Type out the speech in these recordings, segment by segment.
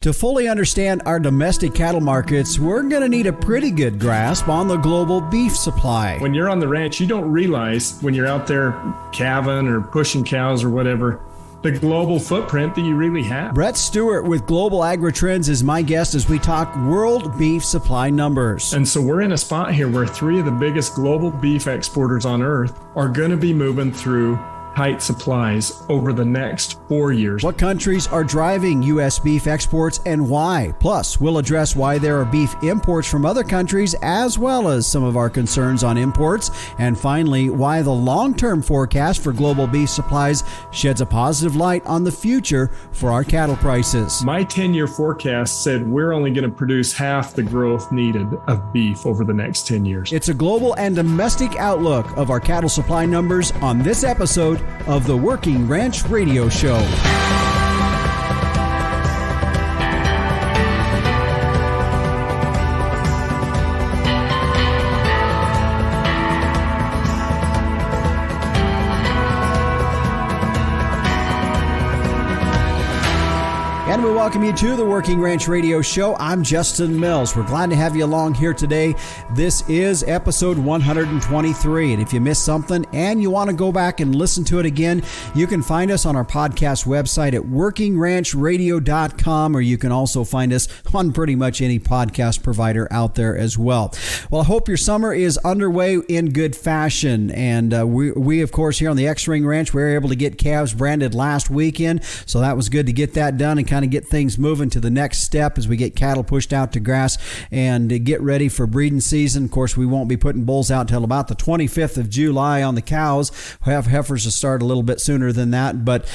To fully understand our domestic cattle markets, we're going to need a pretty good grasp on the global beef supply. When you're on the ranch, you don't realize when you're out there calving or pushing cows or whatever, the global footprint that you really have. Brett Stuart with Global AgriTrends is my guest as we talk world beef supply numbers. And so we're in a spot here where three of the biggest global beef exporters on earth are going to be moving through tight supplies over the next 4 years. What countries are driving U.S. beef exports and why? Plus, we'll address why there are beef imports from other countries as well as some of our concerns on imports. And finally, why the long-term forecast for global beef supplies sheds a positive light on the future for our cattle prices. My 10-year forecast said we're only going to produce half the growth needed of beef over the next 10 years. It's a global and domestic outlook of our cattle supply numbers on this episode of the Working Ranch Radio Show. And we welcome you to the Working Ranch Radio Show. I'm Justin Mills. We're glad to have you along here today. This is episode 123. And if you missed something and you want to go back and listen to it again, you can find us on our podcast website at workingranchradio.com, or you can also find us on pretty much any podcast provider out there as well. Well, I hope your summer is underway in good fashion. And we, of course, here on the X-Ring Ranch, we were able to get calves branded last weekend. So that was good to get that done and kind of get things moving to the next step as we get cattle pushed out to grass and get ready for breeding season. Of course, we won't be putting bulls out till about the 25th of July on the cows. We have heifers to start a little bit sooner than that, but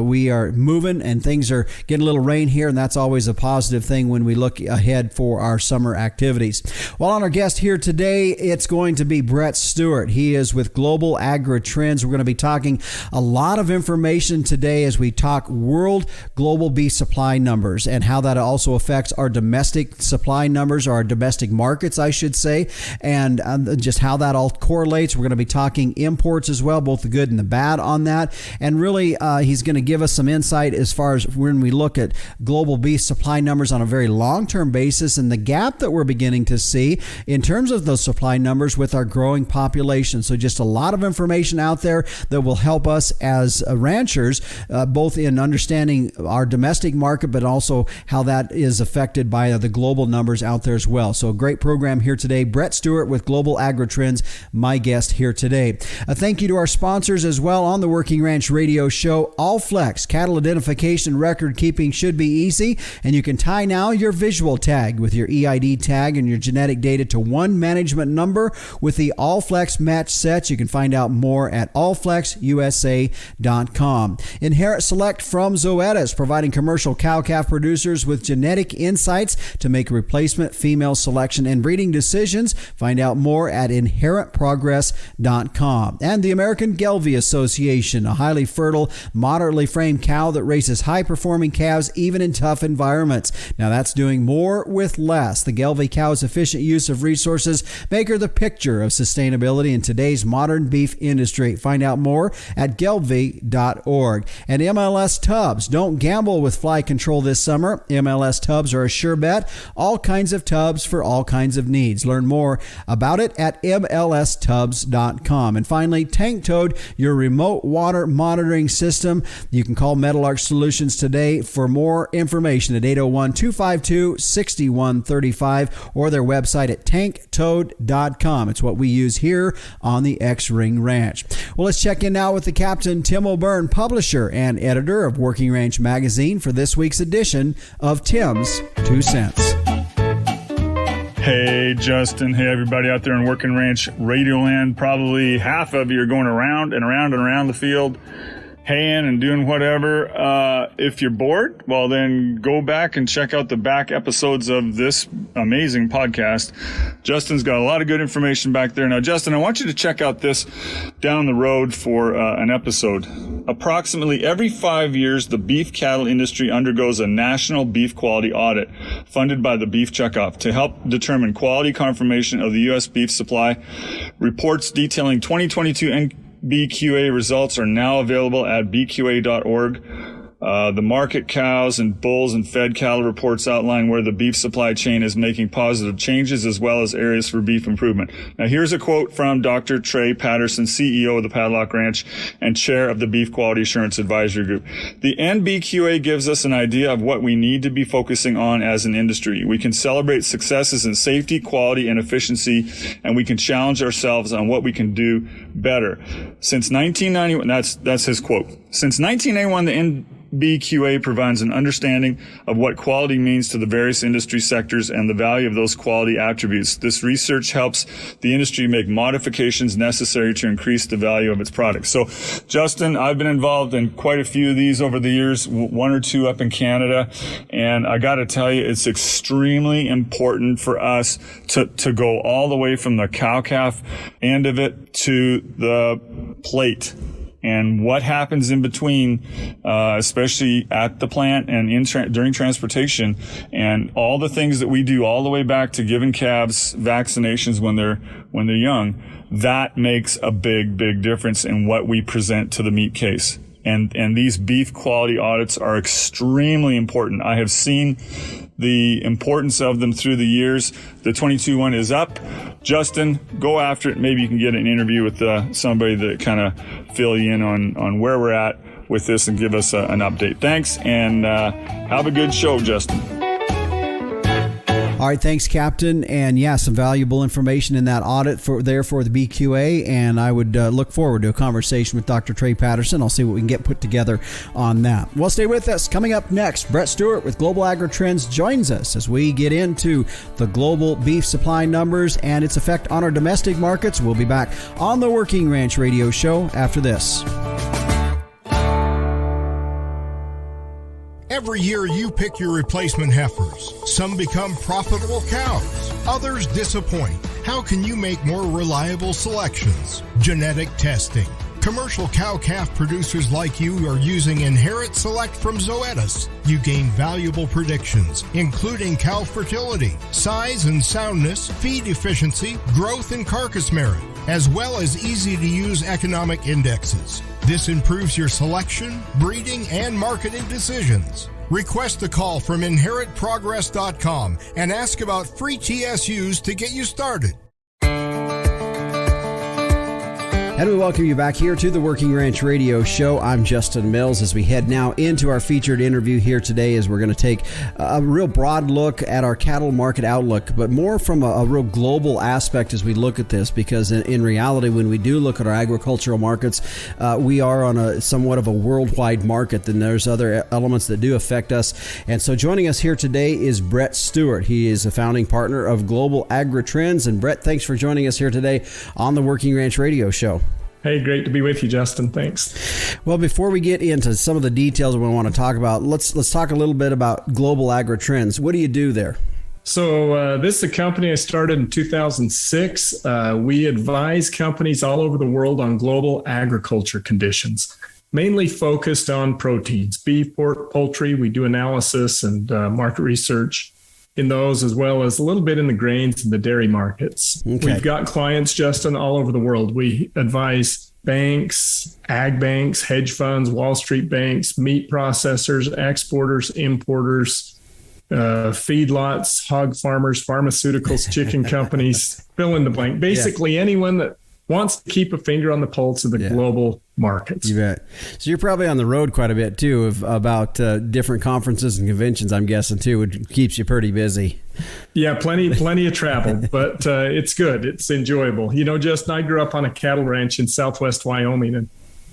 we are moving and things are getting a little rain here, and that's always a positive thing when we look ahead for our summer activities. Well, on our guest here today, it's going to be Brett Stuart. He is with Global AgriTrends. We're going to be talking a lot of information today as we talk world global beef supply numbers and how that also affects our domestic supply numbers, or our domestic markets, I should say, and just how that all correlates. We're going to be talking imports as well, both the good and the bad on that. And really, he's going to give us some insight as far as when we look at global beef supply numbers on a very long-term basis and the gap that we're beginning to see in terms of those supply numbers with our growing population. So just a lot of information out there that will help us as ranchers, both in understanding our domestic market, but also how that is affected by the global numbers out there as well. So a great program here today. Brett Stuart with Global AgriTrends, my guest here today. A thank you to our sponsors as well on the Working Ranch Radio Show. Allflex cattle identification record keeping should be easy, and you can tie now your visual tag with your EID tag and your genetic data to one management number with the Allflex match sets. You can find out more at allflexusa.com. Inherit Select from Zoetis, providing commercial cow-calf producers with genetic insights to make replacement female selection and breeding decisions. Find out more at inheritprogress.com. And the American Gelbvieh Association, a highly fertile, moderately framed cow that raises high-performing calves even in tough environments. Now that's doing more with less. The Gelbvieh cow's efficient use of resources make her the picture of sustainability in today's modern beef industry. Find out more at gelbvieh.org. And MLS Tubs, don't gamble with fly control this summer. MLS tubs are a sure bet. All kinds of tubs for all kinds of needs. Learn more about it at mlstubs.com. And finally, Tank Toad, your remote water monitoring system. You can call Meadowlark Solutions today for more information at 801-252-6135 or their website at tanktoad.com. It's what we use here on the X-Ring Ranch. Well, let's check in now with the Captain Tim O'Byrne, publisher and editor of Working Ranch Magazine, for this week's edition of Tim's 2 Cents. Hey, Justin. Hey, everybody out there in Working Ranch Radio Land. Probably half of you are going around and around and around the field, haying and doing whatever. If you're bored, well, then go back and check out the back episodes of this amazing podcast. Justin's got a lot of good information back there. Now, Justin, I want you to check out this down the road for an episode. Approximately every 5 years, the beef cattle industry undergoes a national beef quality audit funded by the Beef Checkoff to help determine quality confirmation of the U.S. beef supply. Reports detailing 2022 BQA results are now available at bqa.org. The market cows and bulls and fed cattle reports outline where the beef supply chain is making positive changes as well as areas for beef improvement. Now, here's a quote from Dr. Trey Patterson, CEO of the Padlock Ranch and chair of the Beef Quality Assurance Advisory Group. The NBQA gives us an idea of what we need to be focusing on as an industry. We can celebrate successes in safety, quality, and efficiency, and we can challenge ourselves on what we can do better. Since 1991, that's his quote. Since 1981, the NBQA provides an understanding of what quality means to the various industry sectors and the value of those quality attributes. This research helps the industry make modifications necessary to increase the value of its products. So, Justin, I've been involved in quite a few of these over the years, one or two up in Canada, and I got to tell you, it's extremely important for us to go all the way from the cow-calf end of it to the plate. And what happens in between, especially at the plant and during transportation, and all the things that we do all the way back to giving calves vaccinations when they're young, that makes a big difference in what we present to the meat case. And these beef quality audits are extremely important. I have seen the importance of them through the years. The 22 one is up. Justin, go after it. Maybe you can get an interview with somebody that kind of fill you in on where we're at with this and give us an update. Thanks, and have a good show, Justin. All right, thanks, Captain. And yeah, some valuable information in that audit for the BQA. And I would look forward to a conversation with Dr. Trey Patterson. I'll see what we can get put together on that. Well, stay with us. Coming up next, Brett Stuart with Global AgriTrends joins us as we get into the global beef supply numbers and its effect on our domestic markets. We'll be back on the Working Ranch Radio Show after this. Every year you pick your replacement heifers. Some become profitable cows. Others disappoint. How can you make more reliable selections? Genetic testing. Commercial cow-calf producers like you are using Inherit Select from Zoetis. You gain valuable predictions, including cow fertility, size and soundness, feed efficiency, growth and carcass merit, as well as easy-to-use economic indexes. This improves your selection, breeding, and marketing decisions. Request a call from InheritProgress.com and ask about free TSUs to get you started. And we welcome you back here to the Working Ranch Radio Show. I'm Justin Mills as we head now into our featured interview here today as we're going to take a real broad look at our cattle market outlook, but more from a real global aspect as we look at this, because in reality, when we do look at our agricultural markets, we are on a somewhat of a worldwide market. Then there's other elements that do affect us. And so joining us here today is Brett Stuart. He is a founding partner of Global AgriTrends. And Brett, thanks for joining us here today on the Working Ranch Radio Show. Hey, great to be with you, Justin. Thanks. Well, before we get into some of the details we want to talk about, let's talk a little bit about Global AgriTrends. What do you do there? So this is a company I started in 2006. We advise companies all over the world on global agriculture conditions, mainly focused on proteins, beef, pork, poultry. We do analysis and market research in those, as well as a little bit in the grains and the dairy markets. Okay. We've got clients, Justin, all over the world. We advise banks, ag banks, hedge funds, Wall Street banks, meat processors, exporters, importers, feedlots, hog farmers, pharmaceuticals, chicken companies, fill in the blank. Basically, anyone that wants to keep a finger on the pulse of the global markets. You bet. So you're probably on the road quite a bit too, about different conferences and conventions, I'm guessing too, which keeps you pretty busy. Yeah, plenty of travel, but it's good. It's enjoyable. You know, Justin, I grew up on a cattle ranch in Southwest Wyoming, and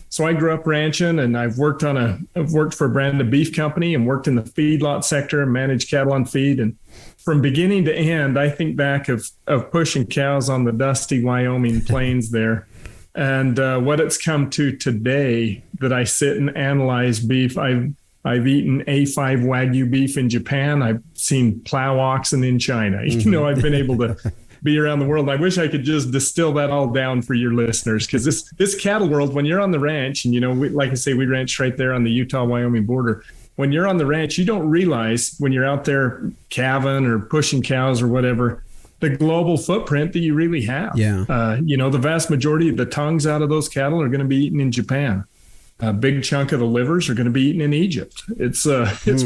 so I grew up ranching, and I've worked for a brand of beef company and worked in the feedlot sector and managed cattle on feed. And from beginning to end, I think back of pushing cows on the dusty Wyoming plains there. And what it's come to today, that I sit and analyze beef. I've eaten A5 Wagyu beef in Japan. I've seen plow oxen in China. You know, I've been able to be around the world. I wish I could just distill that all down for your listeners, because this cattle world, when you're on the ranch, and, you know, like I say, we ranch right there on the Utah-Wyoming border. When you're on the ranch, you don't realize when you're out there calving or pushing cows or whatever, the global footprint that you really have. Yeah. You know, the vast majority of the tongues out of those cattle are going to be eaten in Japan. A big chunk of the livers are going to be eaten in Egypt. It's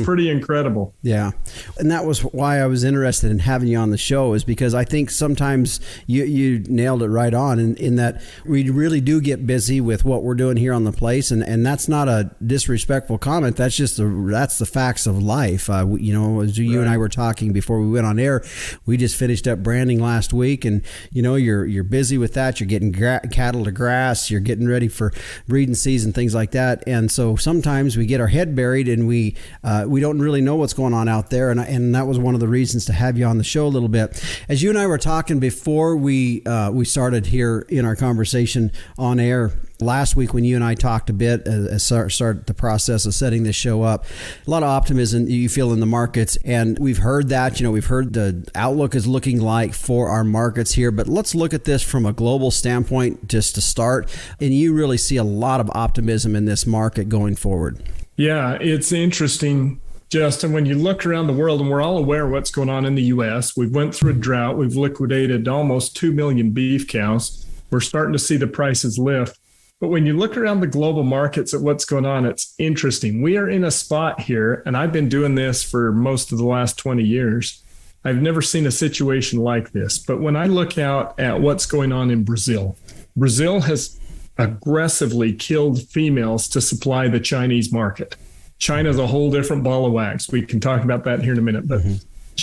pretty incredible. Yeah. And that was why I was interested in having you on the show, is because I think sometimes you nailed it right on in that we really do get busy with what we're doing here on the place. And that's not a disrespectful comment. That's just that's the facts of life. As you and I were talking before we went on air, we just finished up branding last week, and you're busy with that. You're getting cattle to grass. You're getting ready for breeding season, things like that. And so sometimes we get our head buried and we don't really know what's going on out there. And that was one of the reasons to have you on the show a little bit. As you and I were talking before we started here in our conversation on air last week, when you and I talked a bit, start the process of setting this show up, a lot of optimism you feel in the markets. And we've heard that, we've heard the outlook is looking like for our markets here, but let's look at this from a global standpoint just to start. And you really see a lot of optimism in this market going forward. Yeah, it's interesting, Justin, when you look around the world, and we're all aware of what's going on in the U.S. We've went through a drought. We've liquidated almost 2 million beef cows. We're starting to see the prices lift. But when you look around the global markets at what's going on, it's interesting. We are in a spot here, and I've been doing this for most of the last 20 years. I've never seen a situation like this. But when I look out at what's going on in Brazil, Brazil has aggressively killed females to supply the Chinese market. China's a whole different ball of wax. We can talk about that here in a minute. But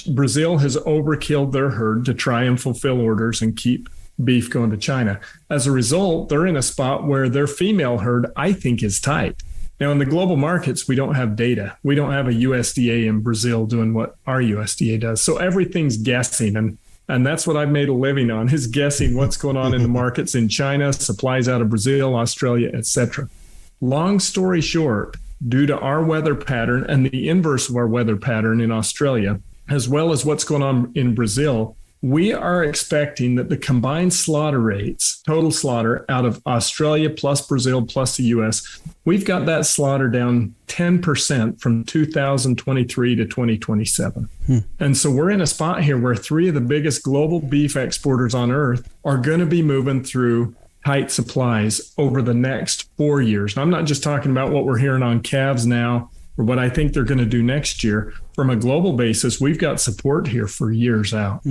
Brazil has overkilled their herd to try and fulfill orders and keep beef going to China. As a result, they're in a spot where their female herd, I think, is tight. Now, in the global markets, we don't have data. We don't have a USDA in Brazil doing what our USDA does. So everything's guessing. And that's what I've made a living on, is guessing what's going on in the markets in China, supplies out of Brazil, Australia, etc. Long story short, due to our weather pattern and the inverse of our weather pattern in Australia, as well as what's going on in Brazil, we are expecting that the combined slaughter rates, total slaughter out of Australia plus Brazil plus the U.S., we've got that slaughter down 10% from 2023 to 2027. And so we're in a spot here where three of the biggest global beef exporters on earth are going to be moving through tight supplies over the next 4 years. And I'm not just talking about what we're hearing on calves now or what I think they're going to do next year. From a global basis, we've got support here for years out.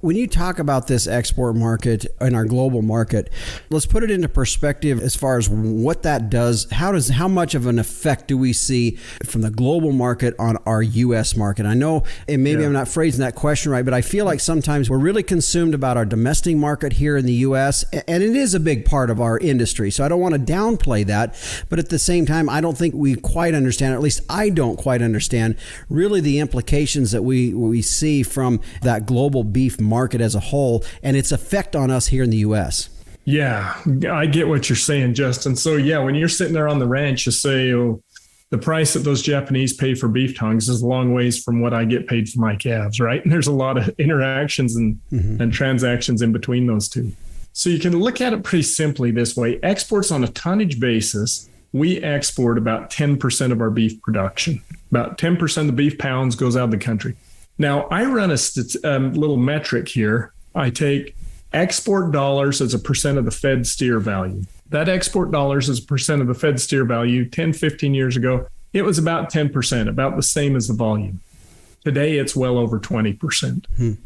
When you talk about this export market and our global market, let's put it into perspective as far as what that does. How much of an effect do we see from the global market on our U.S. market? I know, and maybe I'm not phrasing that question right, but I feel like sometimes we're really consumed about our domestic market here in the U.S., and it is a big part of our industry. So I don't want to downplay that, but at the same time, I don't think we quite understand, or at least I don't quite understand, really the implications that we see from that global beef market as a whole and its effect on us here in the U.S. Yeah, I get what you're saying, Justin. So yeah, when you're sitting there on the ranch, you say, the price that those Japanese pay for beef tongues is a long ways from what I get paid for my calves, right? And there's a lot of interactions and transactions in between those two. So you can look at it pretty simply this way. Exports on a tonnage basis, we export about 10% of our beef production. About 10% of the beef pounds goes out of the country. Now, I run a little metric here. I take export dollars as a percent of the fed steer value. That export dollars as a percent of the fed steer value 10, 15 years ago, it was about 10%, about the same as the volume. Today, it's well over 20%.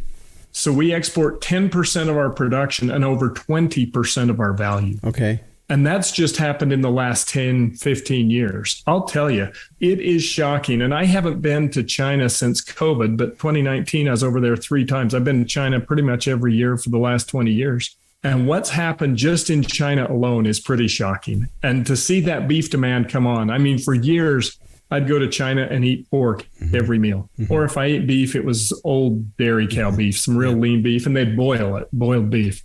So we export 10% of our production and over 20% of our value. Okay. And that's just happened in the last 10, 15 years. I'll tell you, it is shocking. And I haven't been to China since COVID, but 2019, I was over there 3 times. I've been to China pretty much every year for the last 20 years. And what's happened just in China alone is pretty shocking. And to see that beef demand come on, I mean, for years, I'd go to China and eat pork every meal. Or if I ate beef, it was old dairy cow beef, some real lean beef, and they'd boil it, boiled beef.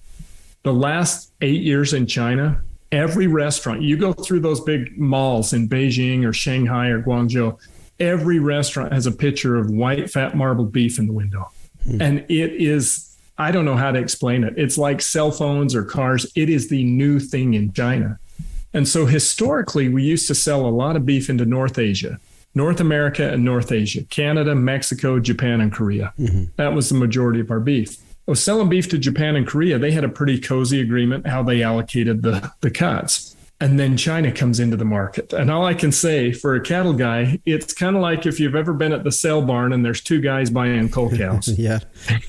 The last 8 years in China, every restaurant, you go through those big malls in Beijing or Shanghai or Guangzhou, every restaurant has a picture of white, fat marbled beef in the window. And it is, I don't know how to explain it. It's like cell phones or cars. It is the new thing in China. And so historically, we used to sell a lot of beef into North Asia, North America and North Asia, Canada, Mexico, Japan, and Korea. That was the majority of our beef. I was selling beef to Japan and Korea. They had a pretty cozy agreement how they allocated the cuts. And then China comes into the market. And all I can say for a cattle guy, it's kind of like if you've ever been at the sale barn and there's two guys buying cull cows. Yeah.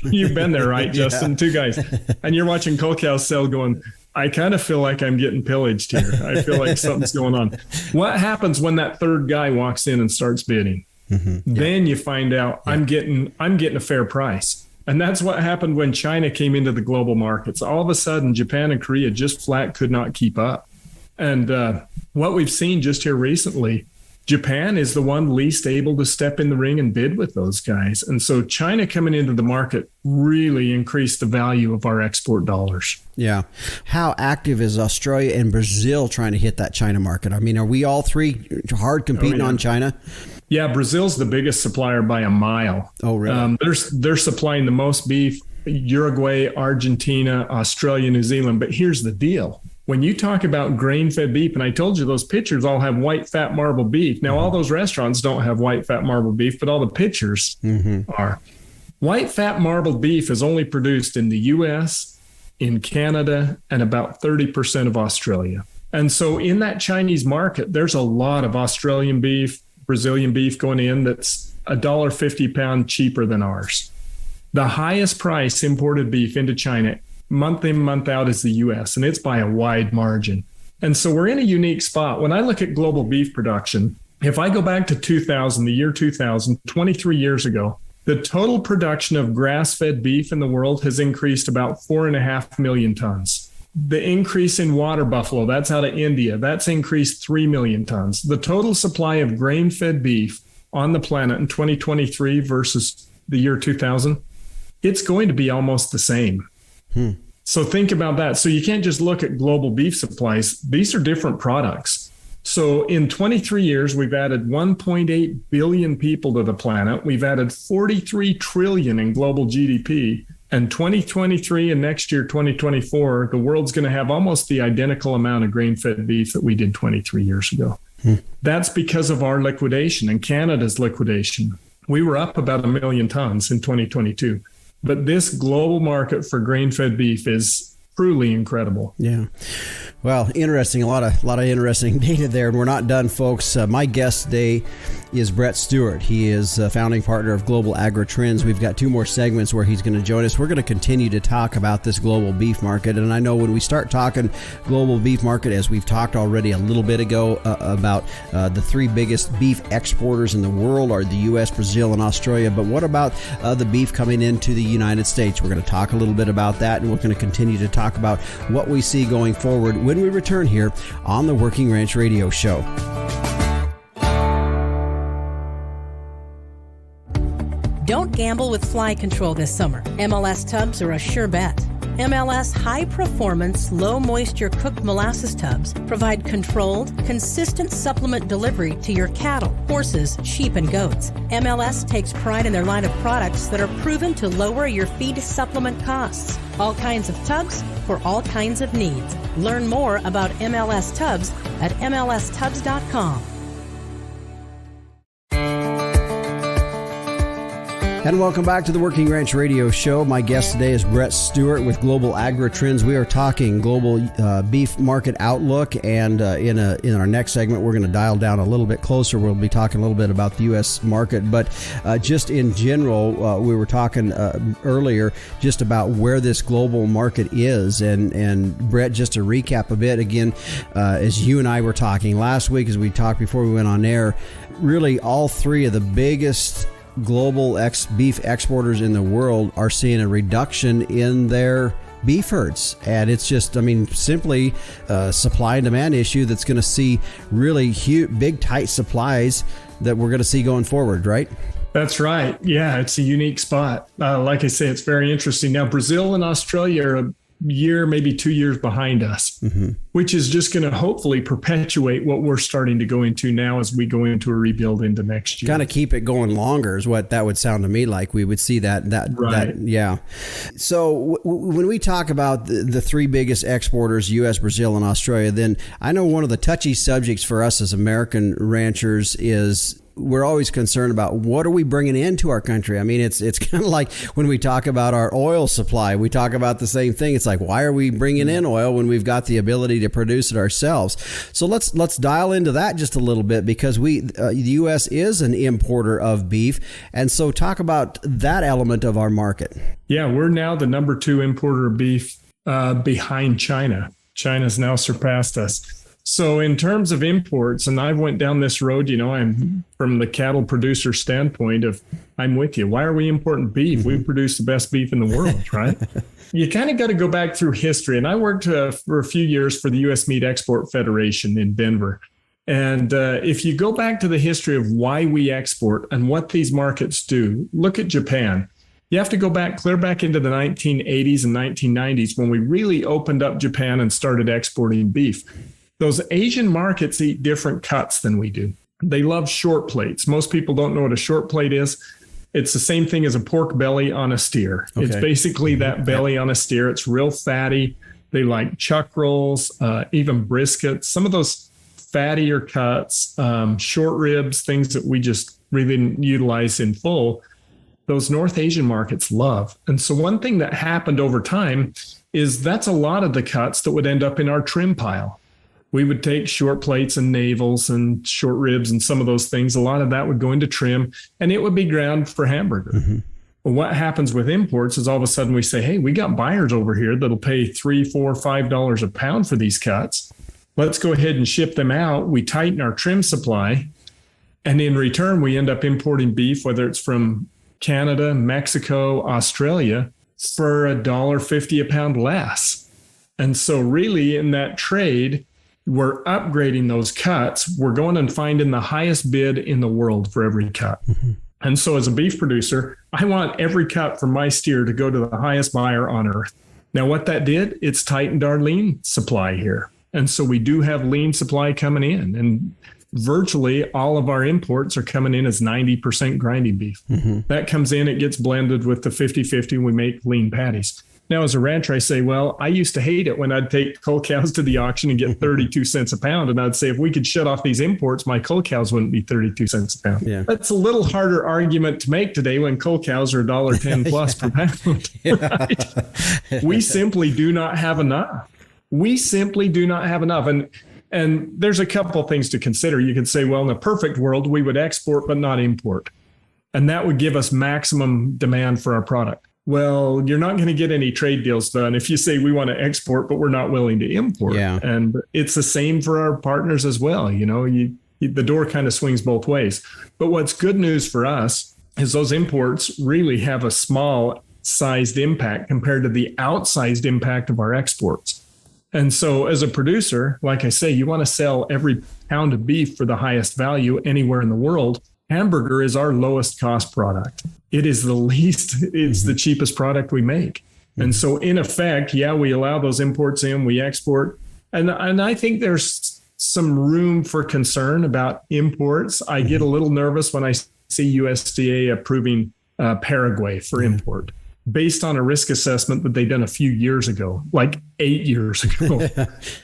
You've been there, right, Justin? Yeah. Two guys. And you're watching cull cows sell going, I kind of feel like I'm getting pillaged here. I feel like something's going on. What happens when that third guy walks in and starts bidding? Mm-hmm. Then you find out I'm getting a fair price. And that's what happened when China came into the global markets. All of a sudden, Japan and Korea just flat could not keep up. And what we've seen just here recently, Japan is the one least able to step in the ring and bid with those guys. And so China coming into the market really increased the value of our export dollars. Yeah. How active is Australia and Brazil trying to hit that China market? I mean, are we all three hard competing on China? Yeah, Brazil's the biggest supplier by a mile. Oh, really? They're supplying the most beef, Uruguay, Argentina, Australia, New Zealand. But here's the deal. When you talk about grain-fed beef, and I told you those pictures all have white fat marble beef. Now, all those restaurants don't have white fat marble beef, but all the pictures are. White fat marble beef is only produced in the U.S., in Canada, and about 30% of Australia. And so in that Chinese market, there's a lot of Australian beef, Brazilian beef going in that's $1.50 a pound cheaper than ours. The highest price imported beef into China month in, month out is the U.S., and it's by a wide margin. And so we're in a unique spot. When I look at global beef production, if I go back to 2000, the year 2000, 23 years ago, the total production of grass-fed beef in the world has increased about 4.5 million tons. The increase in water buffalo, that's out of India, that's increased 3 million tons. The total supply of grain-fed beef on the planet in 2023 versus the year 2000, it's going to be almost the same. So think about that. So you can't just look at global beef supplies. These are different products. So in 23 years, we've added 1.8 billion people to the planet. We've added 43 trillion in global GDP. And 2023 and next year, 2024, the world's going to have almost the identical amount of grain-fed beef that we did 23 years ago. That's because of our liquidation and Canada's liquidation. We were up about 1 million tons in 2022. But this global market for grain-fed beef is truly incredible. Yeah. Well, interesting. A lot of interesting data there. And we're not done, folks. My guest today is Brett Stuart. He is a founding partner of Global AgriTrends. We've got 2 more segments where he's going to join us. We're going to continue to talk about this global beef market. And I know when we start talking global beef market, as we've talked already a little bit ago about the 3 biggest beef exporters in the world are the U.S., Brazil, and Australia. But what about the beef coming into the United States? We're going to talk a little bit about that, and we're going to continue to talk about what we see going forward when we return here on the Working Ranch Radio Show. Don't gamble with fly control this summer. MLS tubs are a sure bet. MLS high-performance, low-moisture cooked molasses tubs provide controlled, consistent supplement delivery to your cattle, horses, sheep, and goats. MLS takes pride in their line of products that are proven to lower your feed supplement costs. All kinds of tubs for all kinds of needs. Learn more about MLS tubs at mlstubs.com. And welcome back to the Working Ranch Radio Show. My guest today is Brett Stuart with Global AgriTrends. We are talking global beef market outlook, and in our next segment, we're going to dial down a little bit closer. We'll be talking a little bit about the U.S. market, but just in general, we were talking earlier just about where this global market is. And Brett, just to recap a bit again, as you and I were talking last week, as we talked before we went on air, really all 3 of the biggest global beef exporters in the world are seeing a reduction in their beef herds. And it's just, simply a supply and demand issue that's going to see really huge, big, tight supplies that we're going to see going forward, right? That's right. Yeah, it's a unique spot. Like I say, it's very interesting. Now, Brazil and Australia are a year, maybe 2 years behind us, which is just going to hopefully perpetuate what we're starting to go into now as we go into a rebuild into next year. Kind of keep it going longer is what that would sound to me like. We would see that right. Yeah. So when we talk about the 3 biggest exporters, U.S., Brazil, and Australia, then I know one of the touchy subjects for us as American ranchers is we're always concerned about what are we bringing into our country. I mean, it's kind of like when we talk about our oil supply, we talk about the same thing. It's like, why are we bringing in oil when we've got the ability to produce it ourselves? So let's dial into that just a little bit, because the U.S. is an importer of beef. And so talk about that element of our market. Yeah, we're now the number 2 importer of beef behind China. China's now surpassed us. So in terms of imports, and I went down this road, I'm from the cattle producer standpoint of, I'm with you. Why are we importing beef? We produce the best beef in the world, right? You kind of got to go back through history. And I worked for a few years for the U.S. Meat Export Federation in Denver. And if you go back to the history of why we export and what these markets do, look at Japan. You have to go clear back into the 1980s and 1990s when we really opened up Japan and started exporting beef. Those Asian markets eat different cuts than we do. They love short plates. Most people don't know what a short plate is. It's the same thing as a pork belly on a steer. Okay. It's basically that belly on a steer. It's real fatty. They like chuck rolls, even briskets, some of those fattier cuts, short ribs, things that we just really didn't utilize in full. Those North Asian markets love. And so one thing that happened over time is that's a lot of the cuts that would end up in our trim pile. We would take short plates and navels and short ribs and some of those things. A lot of that would go into trim and it would be ground for hamburger. Mm-hmm. But what happens with imports is all of a sudden we say, hey, we got buyers over here that'll pay $3, $4, $5 a pound for these cuts. Let's go ahead and ship them out. We tighten our trim supply. And in return, we end up importing beef, whether it's from Canada, Mexico, Australia, for $1.50 a pound less. And so really in that trade, we're upgrading those cuts. We're going and finding the highest bid in the world for every cut. Mm-hmm. And so as a beef producer, I want every cut from my steer to go to the highest buyer on earth. Now, what that did, it's tightened our lean supply here. And so we do have lean supply coming in. And virtually all of our imports are coming in as 90% grinding beef. Mm-hmm. That comes in, it gets blended with the 50-50. We make lean patties. Now, as a rancher, I say, well, I used to hate it when I'd take cull cows to the auction and get 32 cents a pound. And I'd say, if we could shut off these imports, my cull cows wouldn't be 32 cents a pound. Yeah. That's a little harder argument to make today when cull cows are $1.10 plus per pound. Right? We simply do not have enough. We simply do not have enough. And there's a couple things to consider. You could say, well, in a perfect world, we would export but not import. And that would give us maximum demand for our product. Well, you're not going to get any trade deals done if you say we want to export, but we're not willing to import. Yeah. And it's the same for our partners as well. The door kind of swings both ways. But what's good news for us is those imports really have a small sized impact compared to the outsized impact of our exports. And so as a producer, like I say, you want to sell every pound of beef for the highest value anywhere in the world. Hamburger is our lowest cost product. It is the least, it's the cheapest product we make. And so in effect, yeah, we allow those imports in, we export. And I think there's some room for concern about imports. I get a little nervous when I see USDA approving Paraguay for import based on a risk assessment that they done a few years ago, like 8 years ago.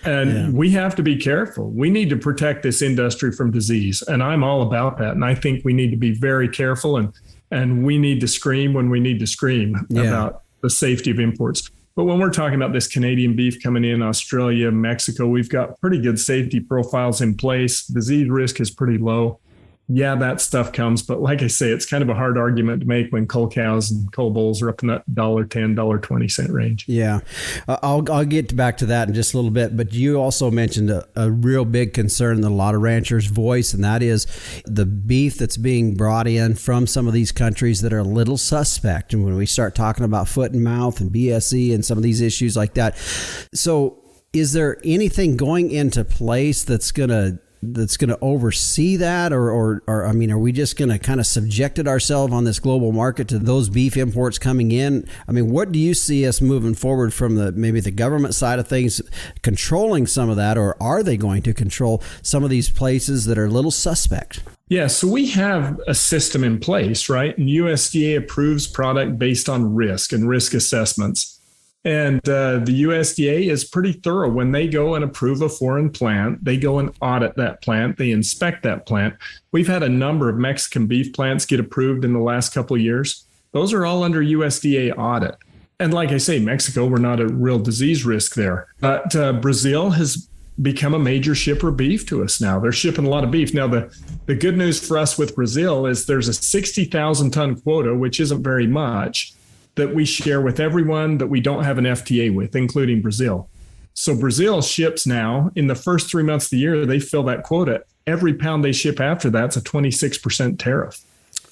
And we have to be careful. We need to protect this industry from disease. And I'm all about that. And I think we need to be very careful and we need to scream when we need to scream about the safety of imports. But when we're talking about this Canadian beef coming in, Australia, Mexico, we've got pretty good safety profiles in place. Disease risk is pretty low. Yeah, that stuff comes. But like I say, it's kind of a hard argument to make when cull cows and cull bulls are up in that $1.10, $1.20 range. Yeah, I'll get back to that in just a little bit. But you also mentioned a real big concern that a lot of ranchers voice, and that is the beef that's being brought in from some of these countries that are a little suspect. And when we start talking about foot and mouth and BSE and some of these issues like that. So is there anything going into place that's going to oversee that, or I mean, are we just going to kind of subject it ourselves on this global market to those beef imports coming in? I mean, what do you see us moving forward from maybe the government side of things controlling some of that, or are they going to control some of these places that are a little suspect? Yeah, so we have a system in place, right? And USDA approves product based on risk and risk assessments. And the USDA is pretty thorough. When they go and approve a foreign plant, they go and audit that plant. They inspect that plant. We've had a number of Mexican beef plants get approved in the last couple of years. Those are all under USDA audit. And like I say, Mexico, we're not a real disease risk there. But Brazil has become a major shipper of beef to us now. They're shipping a lot of beef. Now, the good news for us with Brazil is there's a 60,000 ton quota, which isn't very much, that we share with everyone that we don't have an FTA with, including Brazil. So Brazil ships now, in the first 3 months of the year, they fill that quota. Every pound they ship after that's a 26% tariff.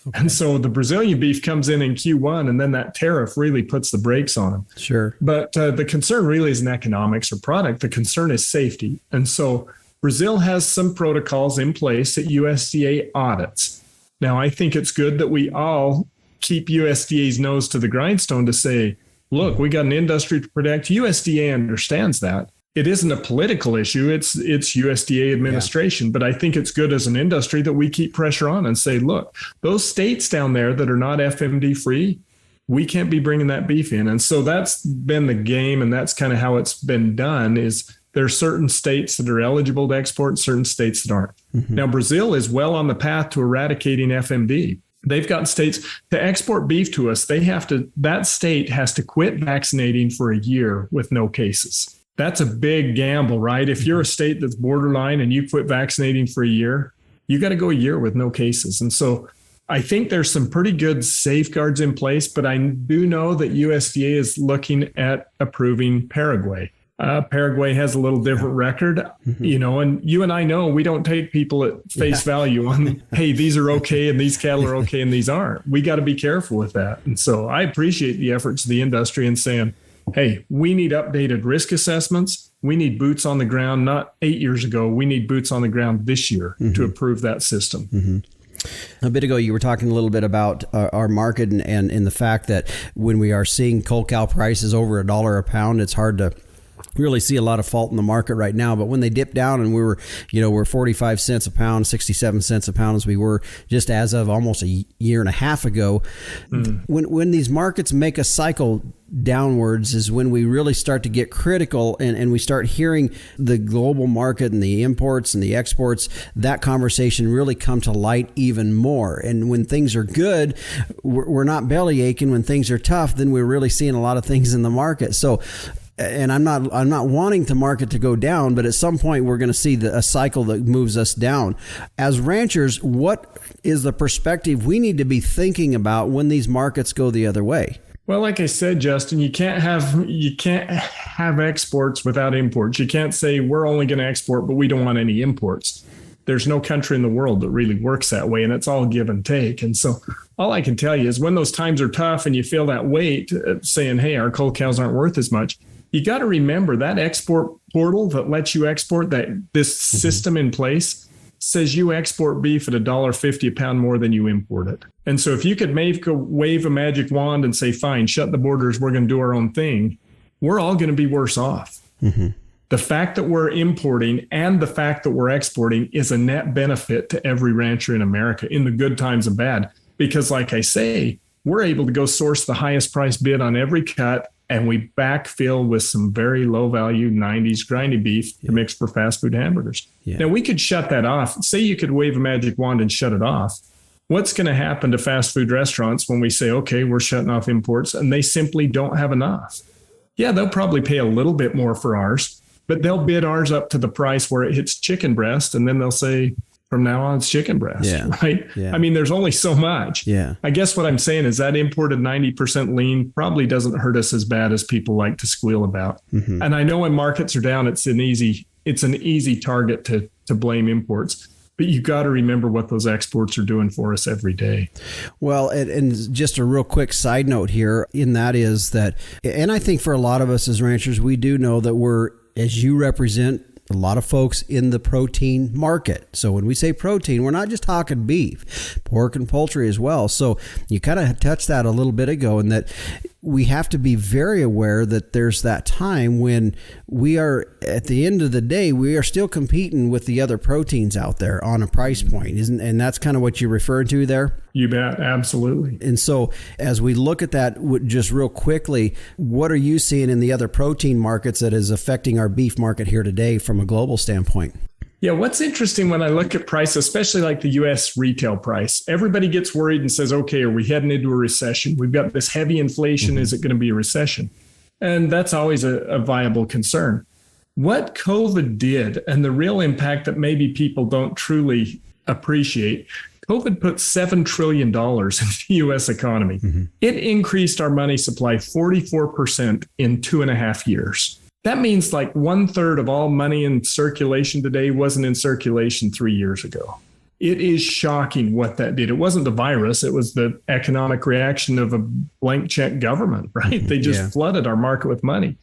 Okay. And so the Brazilian beef comes in Q1, and then that tariff really puts the brakes on them. Sure. But the concern really isn't economics or product. The concern is safety. And so Brazil has some protocols in place that USDA audits. Now, I think it's good that we all keep USDA's nose to the grindstone to say, look, we got an industry to protect. USDA understands that. It isn't a political issue. It's USDA administration. Yeah. But I think it's good as an industry that we keep pressure on and say, look, those states down there that are not FMD free, we can't be bringing that beef in. And so that's been the game. And that's kind of how it's been done is there are certain states that are eligible to export, certain states that aren't. Mm-hmm. Now, Brazil is well on the path to eradicating FMD. They've got states to export beef to us. That state has to quit vaccinating for a year with no cases. That's a big gamble, right? If you're a state that's borderline and you quit vaccinating for a year, you got to go a year with no cases. And so I think there's some pretty good safeguards in place, but I do know that USDA is looking at approving Paraguay. Paraguay has a little different record, and you and I know we don't take people at face value on, hey, these are okay and these cattle are okay and these aren't. We got to be careful with that. And so I appreciate the efforts of the industry in saying, hey, we need updated risk assessments. We need boots on the ground, not 8 years ago. We need boots on the ground this year to approve that system. Mm-hmm. A bit ago, you were talking a little bit about our market and in the fact that when we are seeing cold cow prices over $1 a pound, it's hard to really see a lot of fault in the market right now. But when they dip down and we're 45 cents a pound, 67 cents a pound as we were just as of almost a year and a half ago, when these markets make a cycle downwards is when we really start to get critical and we start hearing the global market and the imports and the exports, that conversation really come to light even more. And when things are good, we're not belly aching. When things are tough, then we're really seeing a lot of things in the market. So, and I'm not wanting the market to go down, but at some point we're going to see a cycle that moves us down. As ranchers, what is the perspective we need to be thinking about when these markets go the other way? Well, like I said, Justin, you can't have exports without imports. You can't say we're only going to export, but we don't want any imports. There's no country in the world that really works that way, and it's all give and take. And so all I can tell you is when those times are tough and you feel that weight saying, hey, our cold cows aren't worth as much, you got to remember that export portal that lets you export, that this system in place says you export beef at $1.50 a pound more than you import it. And so if you could wave a magic wand and say, fine, shut the borders, we're going to do our own thing, we're all going to be worse off. Mm-hmm. The fact that we're importing and the fact that we're exporting is a net benefit to every rancher in America in the good times and bad. Because like I say, we're able to go source the highest price bid on every cut, and we backfill with some very low value 90s grindy beef to mix for fast food hamburgers. Yeah. Now we could shut that off. Say you could wave a magic wand and shut it off. What's going to happen to fast food restaurants when we say, okay, we're shutting off imports and they simply don't have enough? Yeah, they'll probably pay a little bit more for ours, but they'll bid ours up to the price where it hits chicken breast. And then they'll say, from now on, it's chicken breast, right? Yeah. I mean, there's only so much. Yeah. I guess what I'm saying is that imported 90% lean probably doesn't hurt us as bad as people like to squeal about. Mm-hmm. And I know when markets are down, it's an easy target to blame imports. But you got to remember what those exports are doing for us every day. Well, and just a real quick side note here, and that is that, and I think for a lot of us as ranchers, we do know that we're, as you represent, a lot of folks in the protein market. So when we say protein, we're not just talking beef, pork and poultry as well. So you kind of touched that a little bit ago, and that we have to be very aware that there's that time when we are, at the end of the day, we are still competing with the other proteins out there on a price point. And that's kind of what you're referring to there? You bet. Absolutely. And so as we look at that just real quickly, what are you seeing in the other protein markets that is affecting our beef market here today from a global standpoint? Yeah, what's interesting when I look at price, especially like the U.S. retail price, everybody gets worried and says, okay, are we heading into a recession? We've got this heavy inflation. Is it going to be a recession? And that's always a viable concern. What COVID did, and the real impact that maybe people don't truly appreciate, COVID put $7 trillion into the U.S. economy. It increased our money supply 44% in 2.5 years. That means like 1/3 of all money in circulation today wasn't in circulation 3 years ago. It is shocking what that did. It wasn't the virus. It was the economic reaction of a blank check government, right? They just flooded our market with money.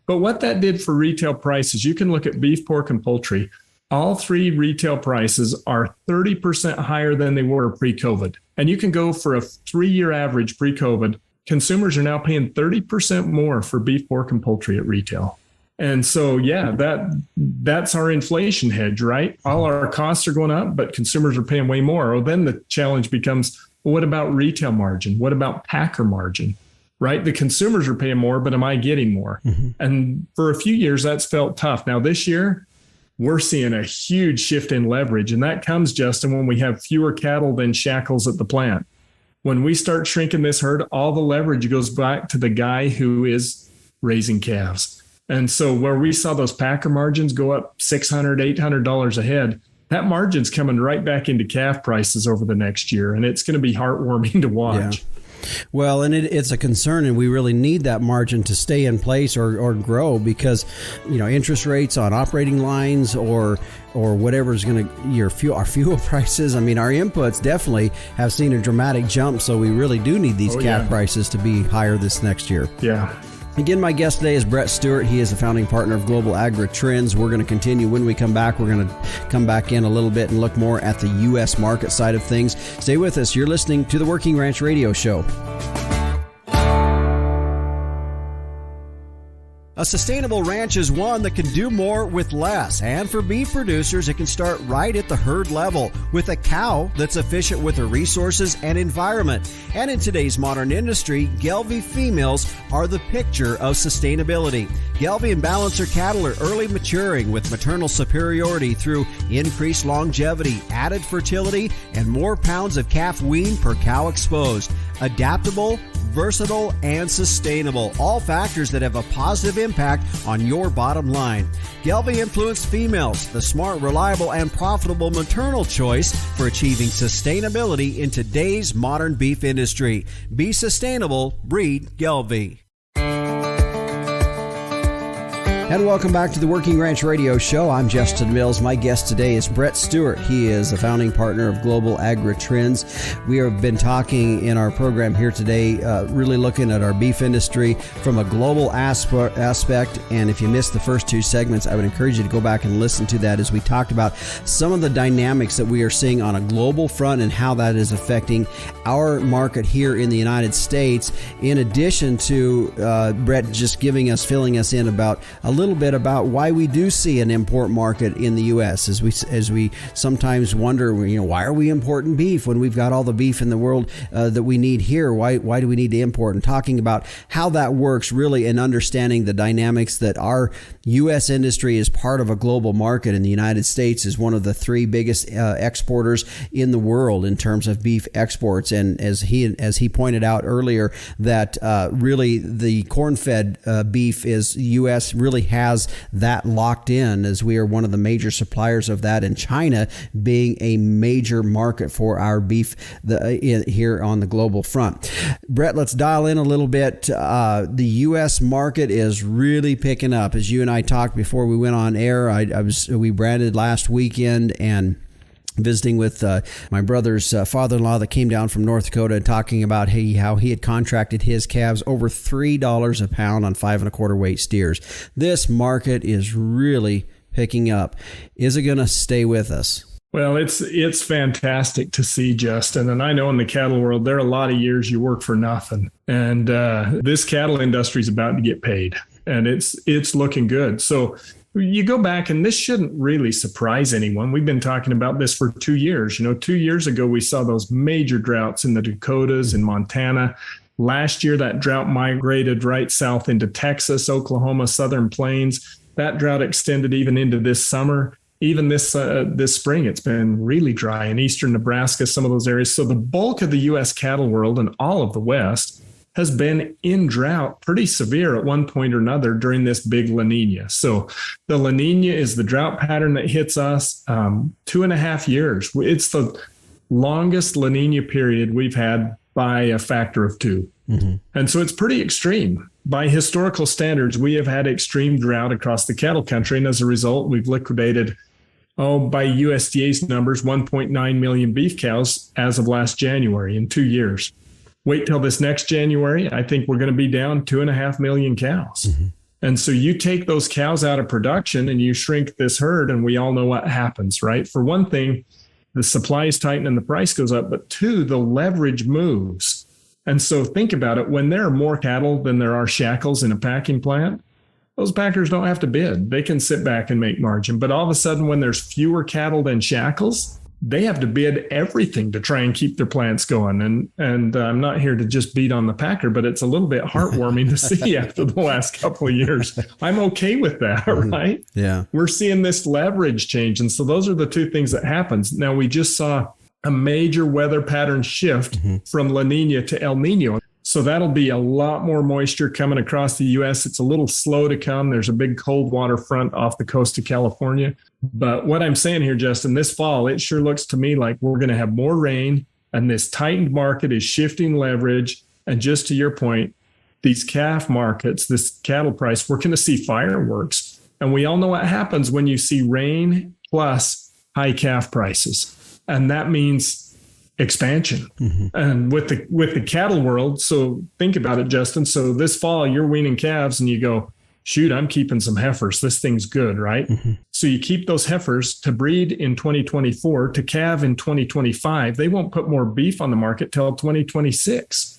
But what that did for retail prices, you can look at beef, pork, and poultry. All three retail prices are 30% higher than they were pre-COVID. And you can go for a 3-year average pre-COVID. Consumers are now paying 30% more for beef, pork, and poultry at retail. And so, that's our inflation hedge, right? All our costs are going up, but consumers are paying way more. Well, then the challenge becomes, well, what about retail margin? What about packer margin, right? The consumers are paying more, but am I getting more? And for a few years, that's felt tough. Now, this year, we're seeing a huge shift in leverage. And that comes, Justin, when we have fewer cattle than shackles at the plant. When we start shrinking this herd, all the leverage goes back to the guy who is raising calves. And so where we saw those packer margins go up $600, $800 a head, that margin's coming right back into calf prices over the next year. And it's going to be heartwarming to watch. Yeah. Well, and it's a concern, and we really need that margin to stay in place or grow because, interest rates on operating lines or whatever is going to our fuel prices. I mean, our inputs definitely have seen a dramatic jump, so we really do need these calf prices to be higher this next year. Yeah. Again, my guest today is Brett Stuart. He is the founding partner of Global AgriTrends. We're going to continue. When we come back, we're going to come back in a little bit and look more at the U.S. market side of things. Stay with us. You're listening to the Working Ranch Radio Show. A sustainable ranch is one that can do more with less. And for beef producers, it can start right at the herd level with a cow that's efficient with her resources and environment. And in today's modern industry, Gelbvieh females are the picture of sustainability. Gelbvieh and Balancer cattle are early maturing with maternal superiority through increased longevity, added fertility, and more pounds of calf wean per cow exposed. Adaptable, versatile, and sustainable. All factors that have a positive impact on your bottom line. Gelbvieh influenced females, the smart, reliable, and profitable maternal choice for achieving sustainability in today's modern beef industry. Be sustainable, breed Gelbvieh. And welcome back to the Working Ranch Radio Show. I'm Justin Mills. My guest today is Brett Stuart. He is a founding partner of Global AgriTrends. We have been talking in our program here today, really looking at our beef industry from a global aspect. And if you missed the first two segments, I would encourage you to go back and listen to that as we talked about some of the dynamics that we are seeing on a global front and how that is affecting our market here in the United States. In addition to Brett just filling us in about a little bit about why we do see an import market in the U.S. as we sometimes wonder, why are we importing beef when we've got all the beef in the world that we need here? Why do we need to import? And talking about how that works really and understanding the dynamics that our U.S. industry is part of a global market, and the United States is one of the three biggest exporters in the world in terms of beef exports. And as he pointed out earlier, that really the corn-fed beef is U.S. really has that locked in, as we are one of the major suppliers of that, and China being a major market for our beef here on the global front. Brett, let's dial in a little bit. The U.S. market is really picking up. As you and I talked before we went on air, we branded last weekend and visiting with my brother's father-in-law that came down from North Dakota and talking about how he had contracted his calves over $3 a pound on 5 1/4 weight steers. This market is really picking up. Is it going to stay with us? Well, it's fantastic to see, Justin. And I know in the cattle world, there are a lot of years you work for nothing. And this cattle industry is about to get paid. And it's looking good. So you go back, and this shouldn't really surprise anyone. We've been talking about this for 2 years. 2 years ago, we saw those major droughts in the Dakotas, in Montana. Last year, that drought migrated right south into Texas, Oklahoma, Southern Plains. That drought extended even into this summer. Even this spring, it's been really dry in eastern Nebraska, some of those areas. So the bulk of the U.S. cattle world and all of the West has been in drought pretty severe at one point or another during this big La Nina. So the La Nina is the drought pattern that hits us 2.5 years. It's the longest La Nina period we've had by a factor of 2. Mm-hmm. And so it's pretty extreme. By historical standards, we have had extreme drought across the cattle country. And as a result, we've liquidated, by USDA's numbers, 1.9 million beef cows as of last January in 2 years. Wait till this next January, I think we're going to be down 2.5 million cows. Mm-hmm. And so you take those cows out of production and you shrink this herd, and we all know what happens, right? For one thing, the supply is tightened and the price goes up, but 2, the leverage moves. And so think about it. When there are more cattle than there are shackles in a packing plant, those packers don't have to bid. They can sit back and make margin. But all of a sudden, when there's fewer cattle than shackles, they have to bid everything to try and keep their plants going. And I'm not here to just beat on the packer, but it's a little bit heartwarming to see after the last couple of years. I'm okay with that, right? Yeah. We're seeing this leverage change. And so those are the 2 things that happens. Now, we just saw a major weather pattern shift from La Nina to El Nino. So that'll be a lot more moisture coming across the U.S. It's a little slow to come. There's a big cold water front off the coast of California. But what I'm saying here, Justin, this fall, it sure looks to me like we're going to have more rain, and this tightened market is shifting leverage. And just to your point, these calf markets, this cattle price, we're going to see fireworks. And we all know what happens when you see rain plus high calf prices. And that means expansion. Mm-hmm. And with the cattle world, so think about it, Justin. So this fall, you're weaning calves and you go, shoot, I'm keeping some heifers. This thing's good, right? Mm-hmm. So you keep those heifers to breed in 2024, to calve in 2025. They won't put more beef on the market till 2026.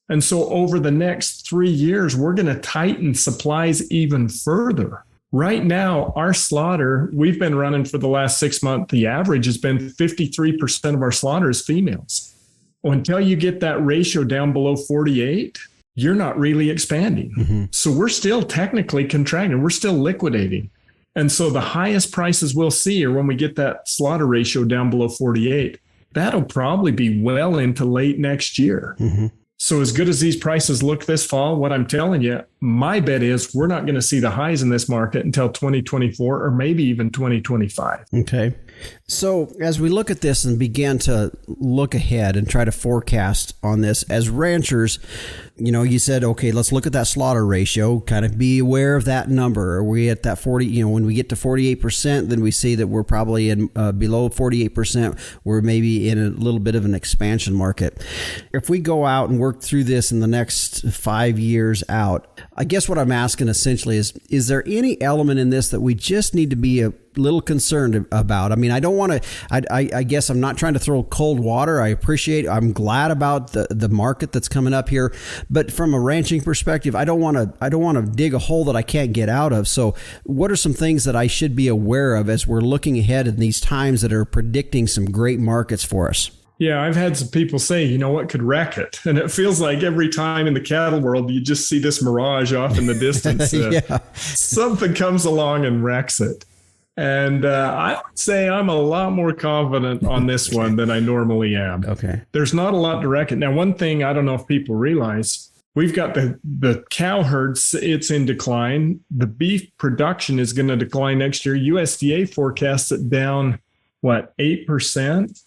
And so over the next 3 years, we're going to tighten supplies even further. Right now, our slaughter, we've been running for the last 6 months. The average has been 53% of our slaughter is females. Well, until you get that ratio down below 48, you're not really expanding. Mm-hmm. So we're still technically contracting. We're still liquidating. And so the highest prices we'll see are when we get that slaughter ratio down below 48. That'll probably be well into late next year. Mm-hmm. So as good as these prices look this fall, what I'm telling you, my bet is we're not going to see the highs in this market until 2024 or maybe even 2025. Okay. So as we look at this and begin to look ahead and try to forecast on this as ranchers, you said, okay, let's look at that slaughter ratio, kind of be aware of that number. Are we at that 40, when we get to 48%, then we see that we're probably in below 48%. We're maybe in a little bit of an expansion market. If we go out and work through this in the next 5 years out, I guess what I'm asking essentially is there any element in this that we just need to be a little concerned about? I mean, I don't want to, I guess I'm not trying to throw cold water. I'm glad about the market that's coming up here, but from a ranching perspective, I don't want to dig a hole that I can't get out of. So what are some things that I should be aware of as we're looking ahead in these times that are predicting some great markets for us? Yeah, I've had some people say, what could wreck it? And it feels like every time in the cattle world, you just see this mirage off in the distance. Yeah. Something comes along and wrecks it. And I would say I'm a lot more confident on this one than I normally am. Okay. There's not a lot to wreck it. Now, one thing I don't know if people realize, we've got the cow herds, it's in decline. The beef production is going to decline next year. USDA forecasts it down, 8%?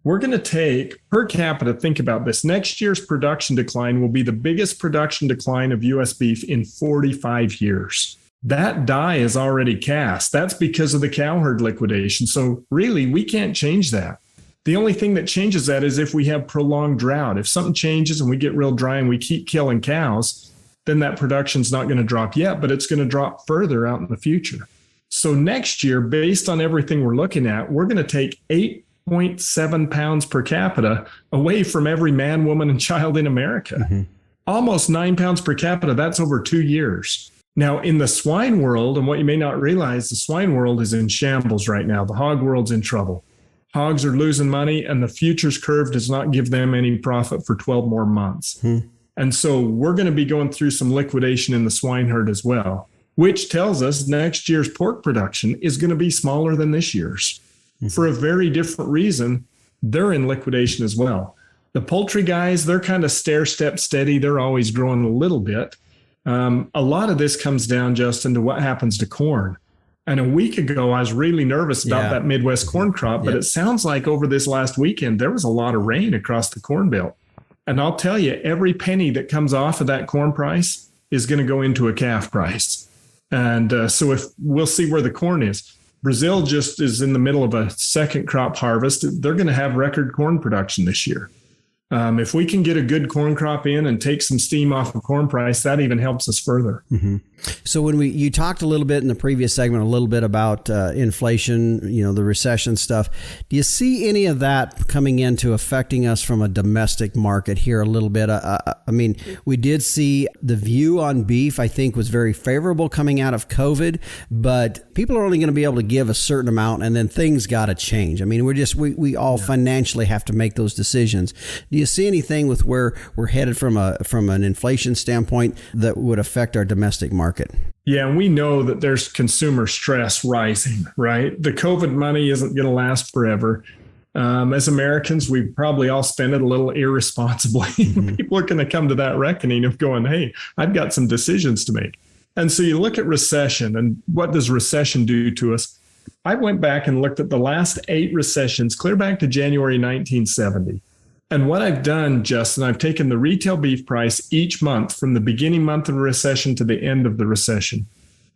We're going to take per capita, think about this. Next year's production decline will be the biggest production decline of U.S. beef in 45 years. That die is already cast. That's because of the cow herd liquidation. So really, we can't change that. The only thing that changes that is if we have prolonged drought. If something changes and we get real dry and we keep killing cows, then that production's not going to drop yet, but it's going to drop further out in the future. So next year, based on everything we're looking at, we're going to take 8.7 pounds per capita away from every man, woman, and child in America. Mm-hmm. Almost 9 pounds per capita. That's over 2 years. Now, in the swine world, and what you may not realize, the swine world is in shambles right now. The hog world's in trouble. Hogs are losing money, and the futures curve does not give them any profit for 12 more months. And so we're going to be going through some liquidation in the swine herd as well, which tells us next year's pork production is going to be smaller than this year's. For a very different reason. They're in liquidation as well. The poultry guys, they're kind of stair-step steady. They're always growing a little bit. A lot of this comes down, Justin, to what happens to corn. And a week ago, I was really nervous about that Midwest corn crop, but it sounds like over this last weekend, there was a lot of rain across the Corn Belt. And I'll tell you, every penny that comes off of that corn price is going to go into a calf price. And so if we'll see where the corn is. Brazil just is in the middle of a second crop harvest. They're going to have record corn production this year. If we can get a good corn crop in and take some steam off of corn price, that even helps us further. So when you talked a little bit in the previous segment, a little bit about inflation, the recession stuff. Do you see any of that coming into affecting us from a domestic market here a little bit? I mean, we did see the view on beef, I think, was very favorable coming out of COVID, but people are only going to be able to give a certain amount, and then things got to change. I mean, we all financially have to make those decisions. Do you see anything with where we're headed from an inflation standpoint that would affect our domestic market? Yeah, and we know that there's consumer stress rising, right? The COVID money isn't going to last forever. As Americans, we probably all spend it a little irresponsibly. People are going to come to that reckoning of going, hey, I've got some decisions to make. And so you look at recession, and what does recession do to us? I went back and looked at the last 8 recessions, clear back to January 1970. And what I've done, Justin, I've taken the retail beef price each month from the beginning month of the recession to the end of the recession.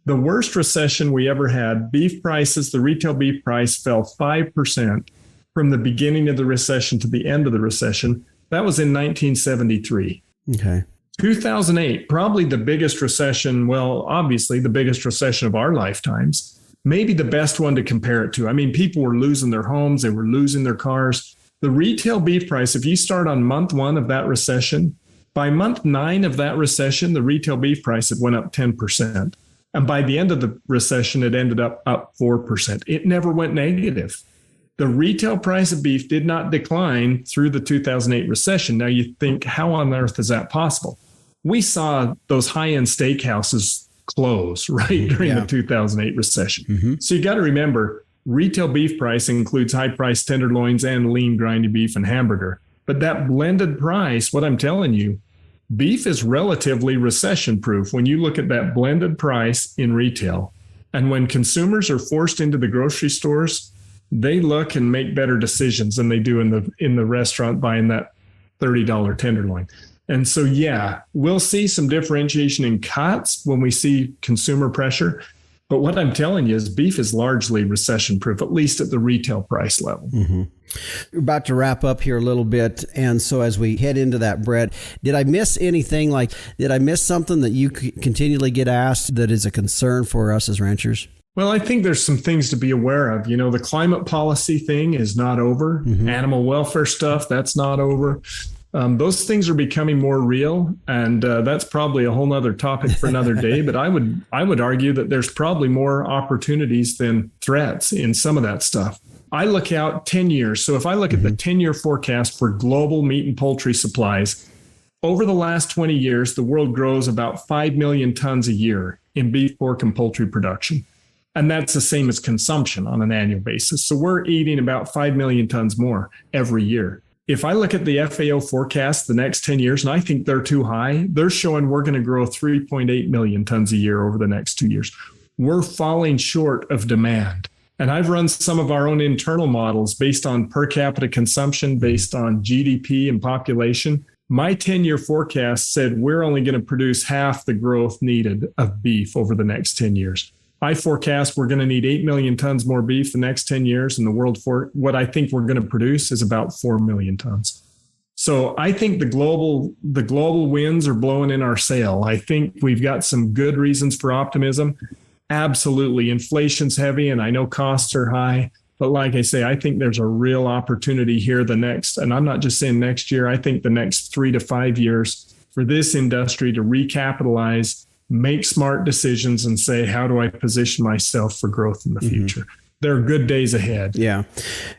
The worst recession we ever had, beef prices, the retail beef price fell 5% from the beginning of the recession to the end of the recession. That was in 1973. Okay. 2008, probably the biggest recession, well, obviously the biggest recession of our lifetimes, maybe the best one to compare it to. I mean, people were losing their homes, they were losing their cars. The retail beef price, if you start on month 1 of that recession, by month 9 of that recession, the retail beef price had went up 10%. And by the end of the recession, it ended up 4%. It never went negative. The retail price of beef did not decline through the 2008 recession. Now you think, how on earth is that possible? We saw those high-end steakhouses close, right, during the 2008 recession. So you got to remember, retail beef price includes high-priced tenderloins and lean grinding beef and hamburger. But that blended price, what I'm telling you, beef is relatively recession-proof when you look at that blended price in retail. And when consumers are forced into the grocery stores, they look and make better decisions than they do in the restaurant buying that $30 tenderloin. And so, yeah, we'll see some differentiation in cuts when we see consumer pressure. But what I'm telling you is beef is largely recession-proof, at least at the retail price level. We're about to wrap up here a little bit. And so as we head into that, Brett, did I miss anything? Did I miss something that you continually get asked that is a concern for us as ranchers? Well, I think there's some things to be aware of. The climate policy thing is not over. Animal welfare stuff, that's not over. Those things are becoming more real, and that's probably a whole nother topic for another day. But I would argue that there's probably more opportunities than threats in some of that stuff. I look out 10 years. So if I look at the 10-year forecast for global meat and poultry supplies, over the last 20 years, the world grows about 5 million tons a year in beef, pork, and poultry production. And that's the same as consumption on an annual basis. So we're eating about 5 million tons more every year. If I look at the FAO forecast the next 10 years, and I think they're too high, they're showing we're going to grow 3.8 million tons a year over the next 2 years. We're falling short of demand. And I've run some of our own internal models based on per capita consumption, based on GDP and population. My 10-year forecast said we're only going to produce half the growth needed of beef over the next 10 years. I forecast we're going to need 8 million tons more beef the next 10 years, and the world for what I think we're going to produce is about 4 million tons. So I think the global winds are blowing in our sail. I think we've got some good reasons for optimism. Absolutely. Inflation's heavy, and I know costs are high. But like I say, I think there's a real opportunity here and I'm not just saying next year, I think the next 3 to 5 years for this industry to recapitalize make smart decisions and say, how do I position myself for growth in the future? There are good days ahead. Yeah.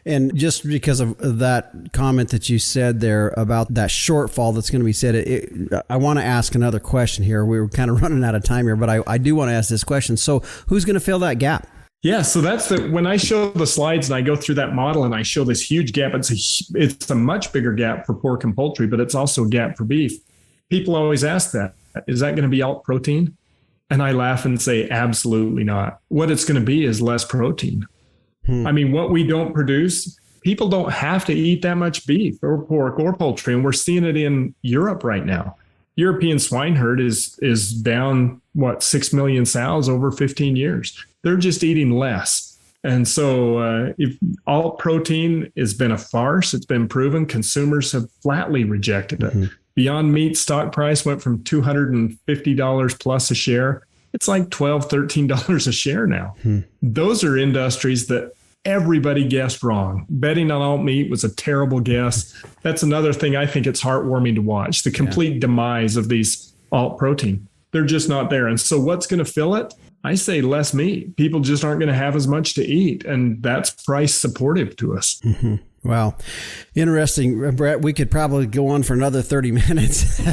And just because of that comment that you said there about that shortfall that's going to be said, I want to ask another question here. We're kind of running out of time here, but I do want to ask this question. So who's going to fill that gap? Yeah, so that's when I show the slides and I go through that model and I show this huge gap. It's a much bigger gap for pork and poultry, but it's also a gap for beef. People always ask that, is that going to be alt protein? And I laugh and say, absolutely not. What it's going to be is less protein. I mean, what we don't produce, people don't have to eat that much beef or pork or poultry. And we're seeing it in Europe right now. European swine herd is down, 6 million sows over 15 years. They're just eating less. And so if alt protein has been a farce, it's been proven, consumers have flatly rejected it. Beyond Meat stock price went from $250 plus a share. It's like $12, $13 a share now. Those are industries that everybody guessed wrong. Betting on alt meat was a terrible guess. That's another thing I think it's heartwarming to watch, the complete demise of these alt protein. They're just not there. And so what's going to fill it? I say less meat. People just aren't going to have as much to eat. And that's price supportive to us. Wow. Interesting. Brett, we could probably go on for another 30 minutes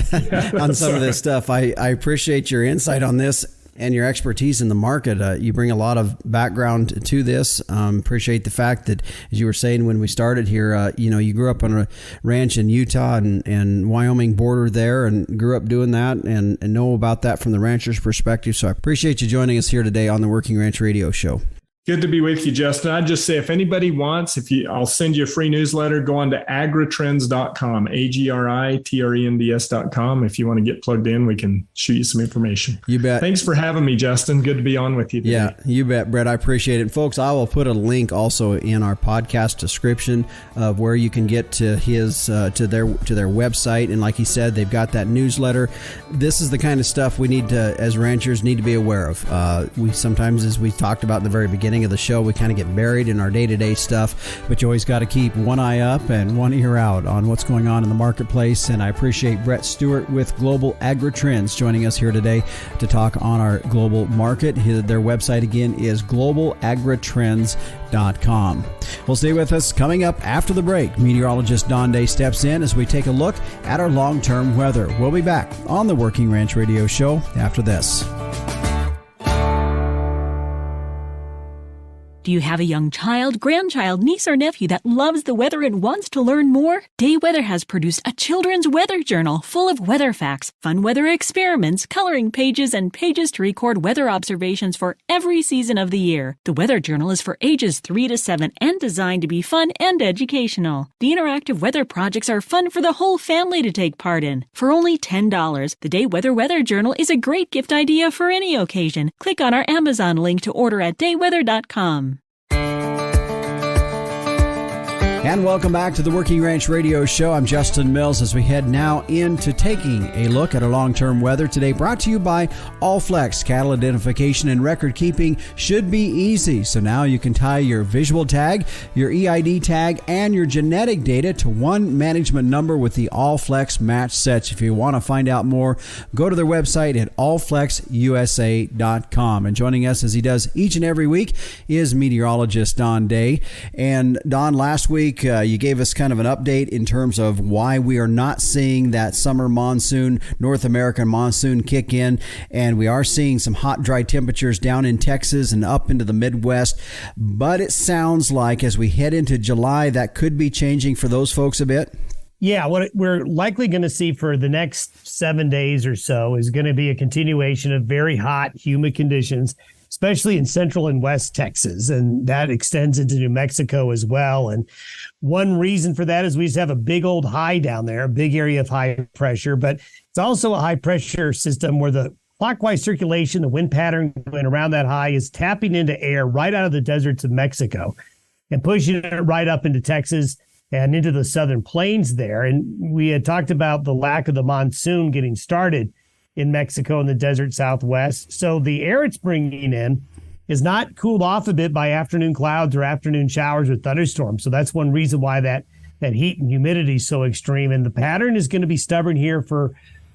on some of this stuff. I appreciate your insight on this and your expertise in the market. You bring a lot of background to this. Appreciate the fact that, as you were saying when we started here, you grew up on a ranch in Utah and Wyoming border there and grew up doing that and know about that from the rancher's perspective. So I appreciate you joining us here today on the Working Ranch Radio Show. Good to be with you, Justin. I'd just say if anybody wants, I'll send you a free newsletter. Go on to agritrends.com, agritrends.com. If you want to get plugged in, we can shoot you some information. You bet. Thanks for having me, Justin. Good to be on with you today. Yeah, you bet, Brett. I appreciate it. And folks, I will put a link also in our podcast description of where you can get to his to their website. And like he said, they've got that newsletter. This is the kind of stuff we need to, as ranchers, need to be aware of. We sometimes, as we talked about in the very beginning of the show, we kind of get buried in our day-to-day stuff, but you always got to keep one eye up and one ear out on what's going on in the marketplace. And I appreciate Brett Stuart with Global AgriTrends joining us here today to talk on our global market. Their website again is globalagritrends.com. Well, stay with us. Coming up after the break, meteorologist Don Day steps in as we take a look at our long-term weather. We'll be back on the Working Ranch Radio Show after this. Do you have a young child, grandchild, niece, or nephew that loves the weather and wants to learn more? Day Weather has produced a children's weather journal full of weather facts, fun weather experiments, coloring pages, and pages to record weather observations for every season of the year. The weather journal is for ages 3 to 7 and designed to be fun and educational. The interactive weather projects are fun for the whole family to take part in. For only $10, the Day Weather Journal is a great gift idea for any occasion. Click on our Amazon link to order at dayweather.com. And welcome back to the Working Ranch Radio Show. I'm Justin Mills as we head now into taking a look at our long-term weather today, brought to you by Allflex. Cattle identification and record keeping should be easy. So now you can tie your visual tag, your EID tag, and your genetic data to one management number with the Allflex match sets. If you want to find out more, go to their website at allflexusa.com. And joining us as he does each and every week is meteorologist Don Day. And Don, last week, you gave us kind of an update in terms of why we are not seeing that summer monsoon, North American monsoon kick in. And we are seeing some hot, dry temperatures down in Texas and up into the Midwest. But it sounds like as we head into July, that could be changing for those folks a bit. Yeah, what we're likely going to see for the next 7 days or so is going to be a continuation of very hot, humid conditions, especially in central and west Texas. And that extends into New Mexico as well. And one reason for that is we just have a big old high down there, a big area of high pressure, but it's also a high pressure system where the clockwise circulation, the wind pattern going around that high is tapping into air right out of the deserts of Mexico and pushing it right up into Texas and into the southern plains there. And we had talked about the lack of the monsoon getting started in Mexico and the desert Southwest. So the air it's bringing in is not cooled off a bit by afternoon clouds or afternoon showers or thunderstorms. So that's one reason why that heat and humidity is so extreme. And the pattern is going to be stubborn here for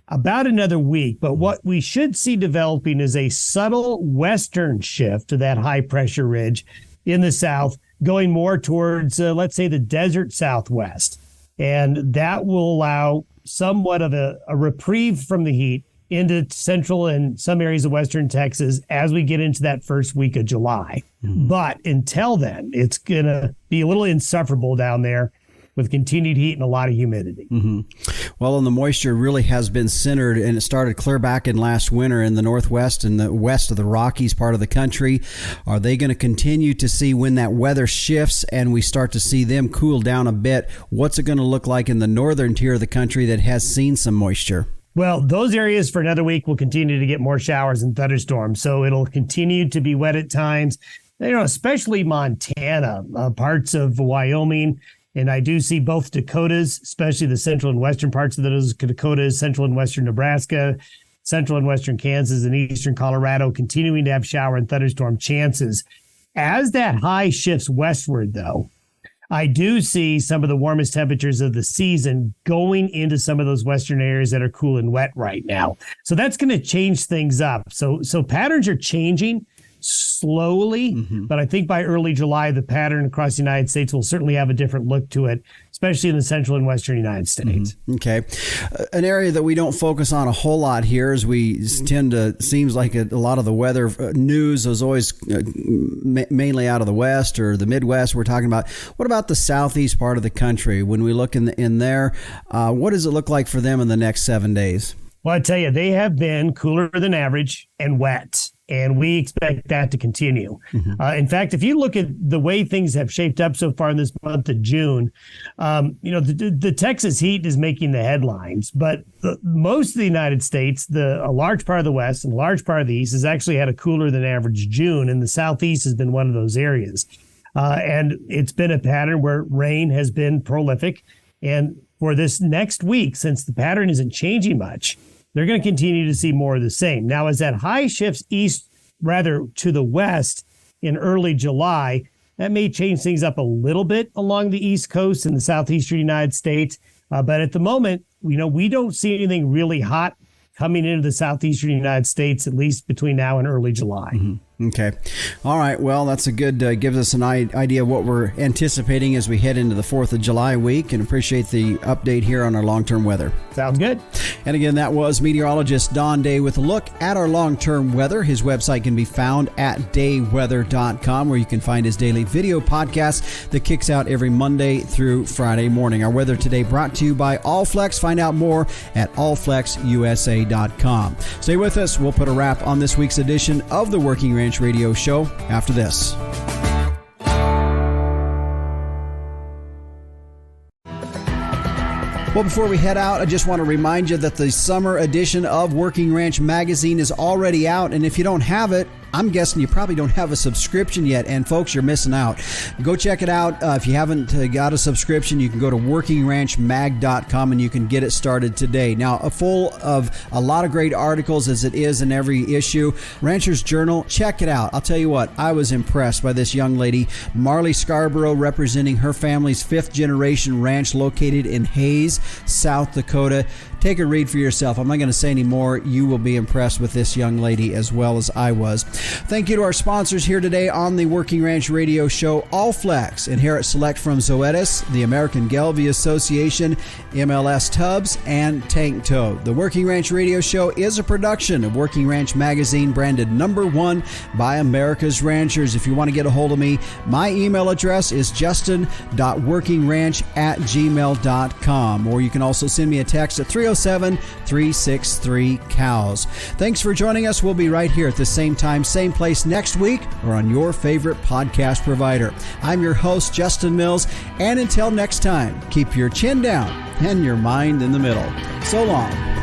about another week. But what we should see developing is a subtle western shift to that high pressure ridge in the south, going more towards, let's say, the desert southwest. And that will allow somewhat of a reprieve from the heat into central and some areas of western Texas as we get into that first week of July. But until then, it's going to be a little insufferable down there with continued heat and a lot of humidity. Well, and the moisture really has been centered, and it started clear back in last winter in the northwest and the west of the Rockies part of the country. Are they going to continue to see when that weather shifts and we start to see them cool down a bit? What's it going to look like in the northern tier of the country that has seen some moisture? Well, those areas for another week will continue to get more showers and thunderstorms. So it'll continue to be wet at times, especially Montana, parts of Wyoming. And I do see both Dakotas, especially the central and western parts of those Dakotas, central and western Nebraska, central and western Kansas, and eastern Colorado continuing to have shower and thunderstorm chances. As that high shifts westward, though, I do see some of the warmest temperatures of the season going into some of those western areas that are cool and wet right now. So that's going to change things up. So patterns are changing slowly, but I think by early July, the pattern across the United States will certainly have a different look to it, especially in the central and western United States. Okay. An area that we don't focus on a whole lot here is we tend to, seems like a lot of the weather news is always mainly out of the West or the Midwest we're talking about. What about the southeast part of the country? When we look in there, what does it look like for them in the next 7 days? Well, I tell you, they have been cooler than average and wet, and we expect that to continue. In fact, if you look at the way things have shaped up so far in this month of June, the Texas heat is making the headlines, but most of the United States, a large part of the West and a large part of the East has actually had a cooler than average June, and the Southeast has been one of those areas. And it's been a pattern where rain has been prolific. And for this next week, since the pattern isn't changing much, they're going to continue to see more of the same. Now, as that high shifts east, rather to the west in early July, that may change things up a little bit along the East Coast and the southeastern United States. But at the moment, we don't see anything really hot coming into the southeastern United States, at least between now and early July. Okay. All right. Well, that's a good, gives us an idea of what we're anticipating as we head into the 4th of July week, and appreciate the update here on our long-term weather. Sounds good. And again, that was meteorologist Don Day with a look at our long-term weather. His website can be found at dayweather.com, where you can find his daily video podcast that kicks out every Monday through Friday morning. Our weather today brought to you by Allflex. Find out more at allflexusa.com. Stay with us. We'll put a wrap on this week's edition of the Working Ranch Radio Show after this. Well, before we head out, I just want to remind you that the summer edition of Working Ranch Magazine is already out, and if you don't have it, I'm guessing you probably don't have a subscription yet, and folks, you're missing out. Go check it out. If you haven't got a subscription, you can go to workingranchmag.com and you can get it started today. Now, full of a lot of great articles, as it is in every issue. Rancher's Journal, check it out. I'll tell you what, I was impressed by this young lady, Marley Scarborough, representing her family's 5th generation ranch located in Hayes, South Dakota. Take a read for yourself. I'm not going to say any more. You will be impressed with this young lady as well as I was. Thank you to our sponsors here today on the Working Ranch Radio Show, Allflex, Inherit Select from Zoetis, the American Gelbvieh Association, MLS Tubs, and Tank Tow. The Working Ranch Radio Show is a production of Working Ranch Magazine, branded #1 by America's Ranchers. If you want to get a hold of me, my email address is justin.workingranch@gmail.com, or you can also send me a text at 307-363-COWS. Thanks for joining us. We'll be right here at the same time, same place next week, or on your favorite podcast provider. I'm your host, Justin Mills, and until next time, keep your chin down and your mind in the middle. So long.